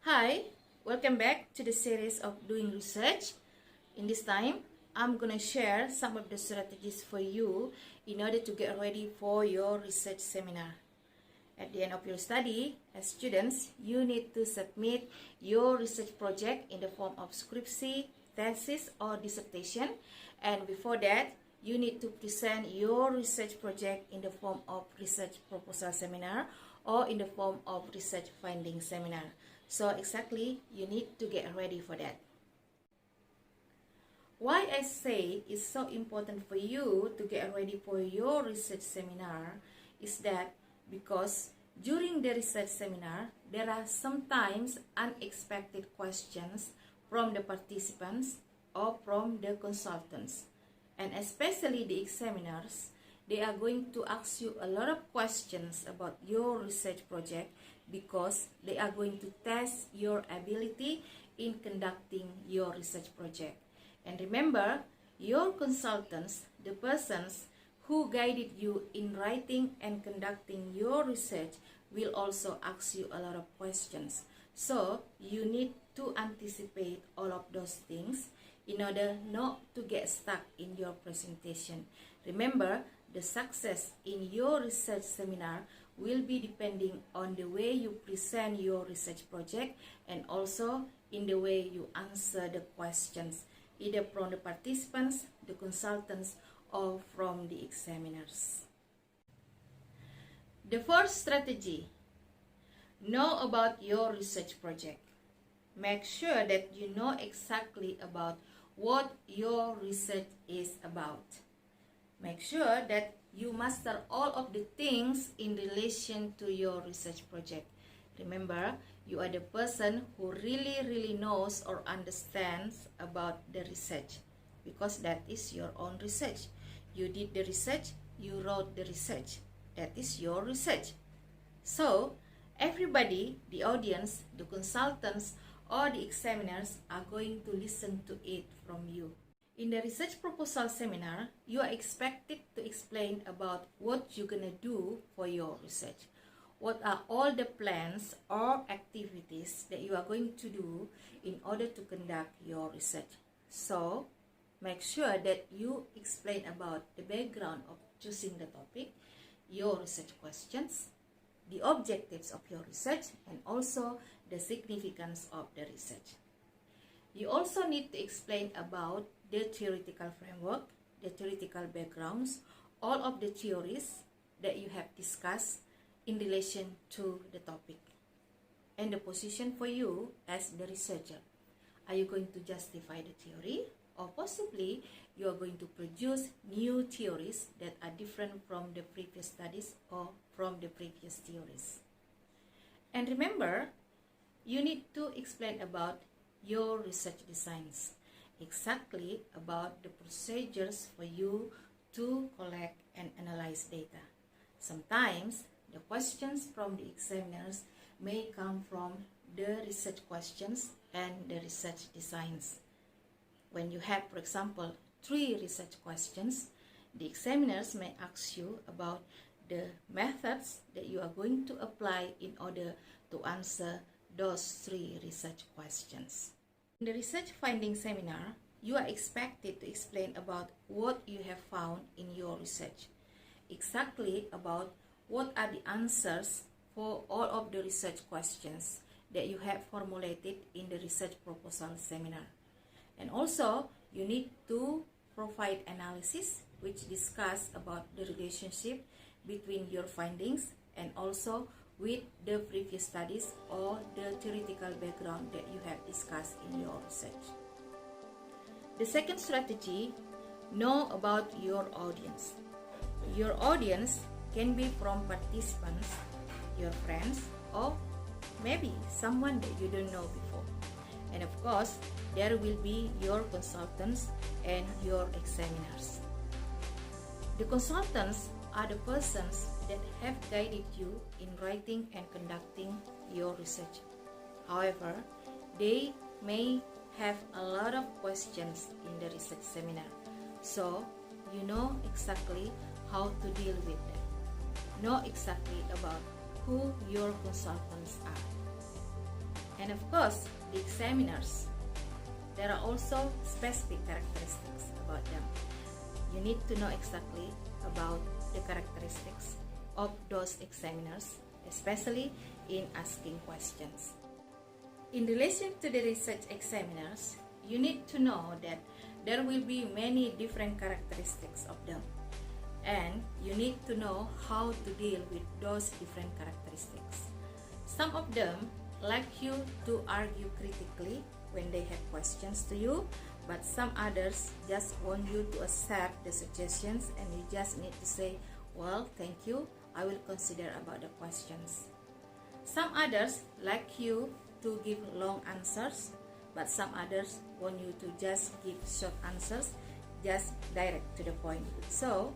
Hi, welcome back to the series of doing research. In this time, I'm gonna share some of the strategies for you in order to get ready for your research seminar. At the end of your study, as students, you need to submit your research project in the form of scriptsy, thesis, or dissertation. And before that, you need to present your research project in the form of research proposal seminar or in the form of research finding seminar. So exactly, you need to get ready for that. Why I say it's so important for you to get ready for your research seminar is that because during the research seminar, there are sometimes unexpected questions from the participants or from the consultants. And especially the examiners, they are going to ask you a lot of questions about your research project because they are going to test your ability in conducting your research project. And remember, your consultants, the persons who guided you in writing and conducting your research, will also ask you a lot of questions. So you need to anticipate all of those things in order not to get stuck in your presentation. Remember, the success in your research seminar will be depending on the way you present your research project and also in the way you answer the questions, either from the participants, the consultants, or from the examiners. The first strategy: know about your research project. Make sure that you know exactly about what your research is about. Make sure that you master all of the things in relation to your research project. Remember, you are the person who really knows or understands about the research because that is your own research. You did the research, you wrote the research. That is your research. So, everybody, the audience, the consultants, or the examiners are going to listen to it from you. In the research proposal seminar, you are expected to explain about what you're gonna do for your research. What are all the plans or activities that you are going to do in order to conduct your research. So, make sure that you explain about the background of choosing the topic, your research questions, the objectives of your research, and also the significance of the research. You also need to explain about the theoretical framework, the theoretical backgrounds, all of the theories that you have discussed in relation to the topic, and the position for you as the researcher. Are you going to justify the theory, or possibly you are going to produce new theories that are different from the previous studies or from the previous theories? And remember, you need to explain about your research designs, exactly about the procedures for you to collect and analyze data. Sometimes the questions from the examiners may come from the research questions and the research designs. When you have, for example, 3 research questions, the examiners may ask you about the methods that you are going to apply in order to answer those 3 research questions. In the research finding seminar, you are expected to explain about what you have found in your research, exactly about what are the answers for all of the research questions that you have formulated in the research proposal seminar. And also, you need to provide analysis which discuss about the relationship between your findings and also with the previous studies or the theoretical background that you have discussed in your research. The second strategy: know about your audience. Your audience can be from participants, your friends, or maybe someone that you don't know before. And of course, there will be your consultants and your examiners. The consultants are the persons that have guided you in writing and conducting your research. However, they may have a lot of questions in the research seminar, so you know exactly how to deal with them. Know exactly about who your consultants are. And And of course, the examiners. There are also specific characteristics about them. You need to know exactly about the characteristics of those examiners, especially in asking questions. In relation to the research examiners, you need to know that there will be many different characteristics of them, and you need to know how to deal with those different characteristics. Some of them like you to argue critically when they have questions to you, but some others just want you to accept the suggestions and you just need to say, well, thank you, I will consider about the questions. Some others like you to give long answers, but some others want you to just give short answers, just direct to the point. So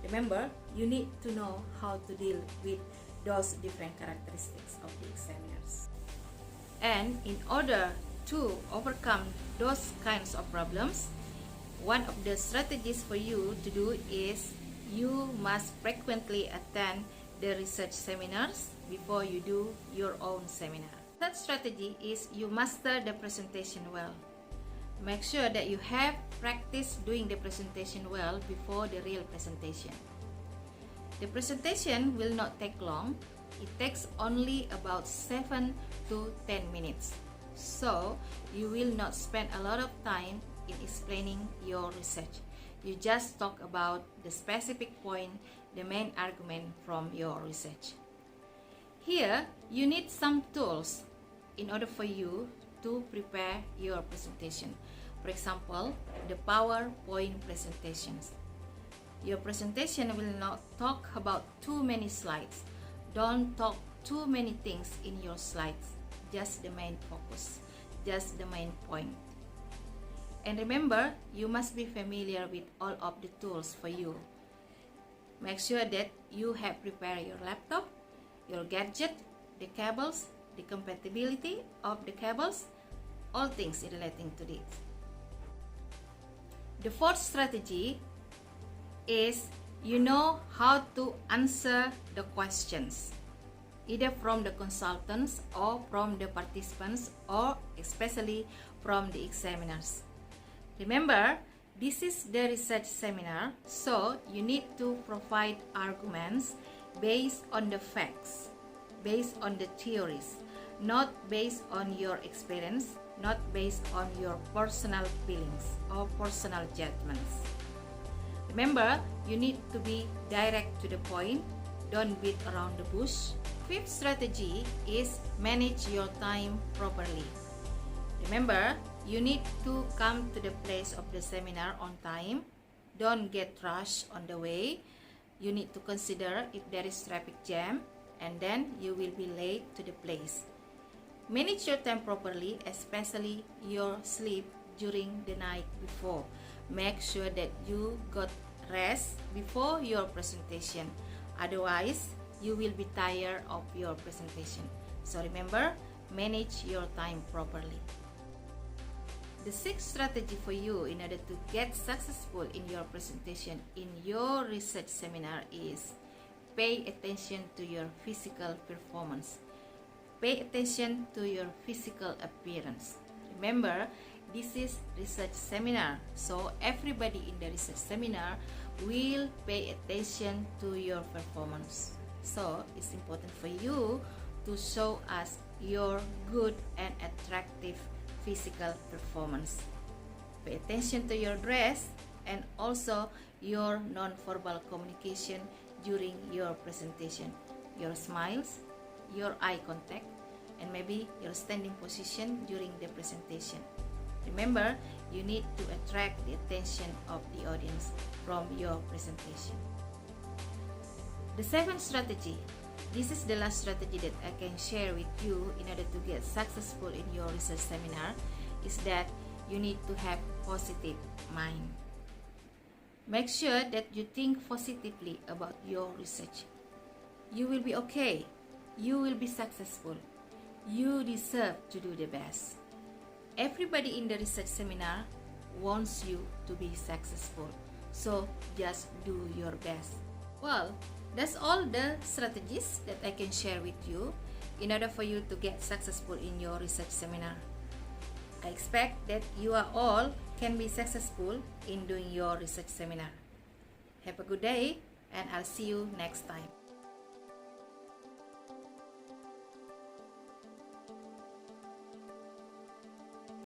remember, you need to know how to deal with those different characteristics of the examiners. And in order to overcome those kinds of problems, one of the strategies for you to do is you must frequently attend the research seminars before you do your own seminar. That strategy is you master the presentation well. Make sure that you have practiced doing the presentation well before the real presentation. The presentation will not take long. It takes only about 7 to 10 minutes. So you will not spend a lot of time in explaining your research. You just talk about the specific point, the main argument from your research. Here, you need some tools in order for you to prepare your presentation. For example, the PowerPoint presentations. Your presentation will not talk about too many slides. Don't talk too many things in your slides. Just the main focus, just the main point. And remember, you must be familiar with all of the tools for you. Make sure that you have prepared your laptop, your gadget, the cables, the compatibility of the cables, all things relating to this. The fourth strategy is you know how to answer the questions, either from the consultants or from the participants or especially from the examiners. Remember, this is the research seminar, so you need to provide arguments based on the facts, based on the theories, not based on your experience, not based on your personal feelings or personal judgments. Remember, you need to be direct to the point. Don't beat around the bush. Fifth strategy is manage your time properly. Remember, you need to come to the place of the seminar on time. Don't get rushed on the way. You need to consider if there is traffic jam, and then you will be late to the place. Manage your time properly, especially your sleep during the night before. Make sure that you got rest before your presentation. Otherwise, you will be tired of your presentation. So remember, manage your time properly. The sixth strategy for you in order to get successful in your presentation in your research seminar is pay attention to your physical performance. Pay attention to your physical appearance. Remember, this is research seminar, so everybody in the research seminar will pay attention to your performance. So it's important for you to show us your good and attractive physical performance. Pay attention to your dress and also your non-verbal communication during your presentation. Your smiles, your eye contact, and maybe your standing position during the presentation. Remember, you need to attract the attention of the audience from your presentation. The seventh strategy. This is the last strategy that I can share with you in order to get successful in your research seminar, is that you need to have positive mind. Make sure that you think positively about your research. You will be okay. You will be successful. You deserve to do the best. Everybody in the research seminar wants you to be successful. So just do your best. Well, that's all the strategies that I can share with you. in order for you to get successful in your research seminar. I expect that you are all can be successful in doing your research seminar. Have a good day, and I'll see you next time.